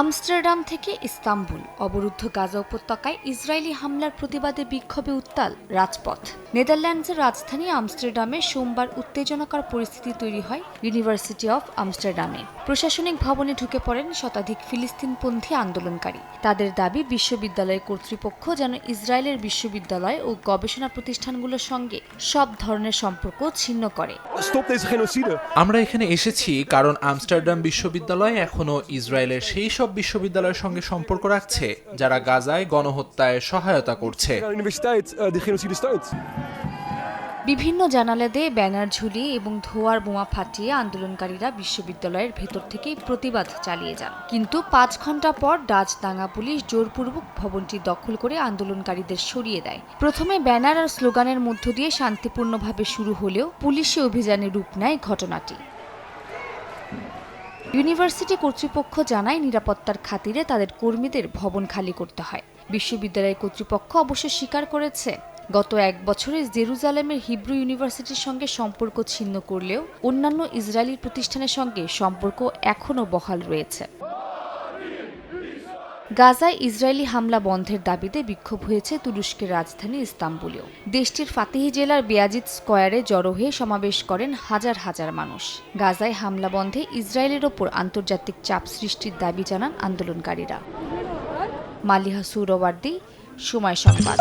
Amsterdam থেকে Istanbul অবরুদ্ধ গাজা উপত্যকায় ইসরায়েলি হামলার প্রতিবাদে বিক্ষোভে উত্তাল রাজপথ। নেদারল্যান্ডসের রাজধানী আমস্টারডামে সোমবার উত্তেজনাকর পরিস্থিতি তৈরি হয় ইউনিভার্সিটি অব আমস্টারডামে। প্রশাসনিক ভবনে ঢুকে পড়েন শতাধিক ফিলিস্তিনপন্থী আন্দোলনকারী। তাদের দাবি, বিশ্ববিদ্যালয় কর্তৃপক্ষ যেন ইসরায়েলের বিশ্ববিদ্যালয় ও গবেষণা প্রতিষ্ঠানগুলোর সঙ্গে সব ধরনের সম্পর্ক ছিন্ন করে। আমরা এখানে এসেছি কারণ আমস্টারডাম বিশ্ববিদ্যালয় এখনো ইসরায়েলের সেই সব বিশ্ববিদ্যালয়ের সঙ্গে সম্পর্ক রাখছে যারা গাজায় গণহত্যায় সহায়তা করছে। বিভিন্ন জানালা দিয়ে ব্যানার ঝুলিয়ে এবং ধোঁয়ার বোমা ফাটিয়ে আন্দোলনকারীরা বিশ্ববিদ্যালয়ের ভেতর থেকেই প্রতিবাদ চালিয়ে যান। কিন্তু ৫ ঘণ্টা পর ডাচদাঙ্গা পুলিশ জোরপূর্বক ভবনটি দখল করে আন্দোলনকারীদের সরিয়ে দেয়। প্রথমে ব্যানার আর স্লোগানের মধ্য দিয়ে শান্তিপূর্ণভাবে শুরু হলেও পুলিশি অভিযানে রূপ নেয় ঘটনাটি। ইউনিভার্সিটি কর্তৃপক্ষ জানায়, নিরাপত্তার খাতিরে তাদের কর্মীদের ভবন খালি করতে হয়। বিশ্ববিদ্যালয় কর্তৃপক্ষ অবশ্য স্বীকার করেছে, গত ১ বছরে জেরুজালেমের হিব্রু ইউনিভার্সিটির সঙ্গে সম্পর্ক ছিন্ন করলেও অন্যান্য ইসরায়েলি প্রতিষ্ঠানের সঙ্গে সম্পর্ক এখনও বহাল রয়েছে। গাজায় ইসরায়েলি হামলা বন্ধের দাবিতে বিক্ষোভ হয়েছে তুরস্কের রাজধানী ইস্তাম্বুলেও। দেশটির ফাতিহি জেলার বেয়াজিদ স্কয়ারে জড়ো হয়ে সমাবেশ করেন হাজার হাজার মানুষ। গাজায় হামলা বন্ধে ইসরায়েলের ওপর আন্তর্জাতিক চাপ সৃষ্টির দাবি জানান আন্দোলনকারীরা। মালিহা সুহরাওয়ার্দী, সময় সংবাদ।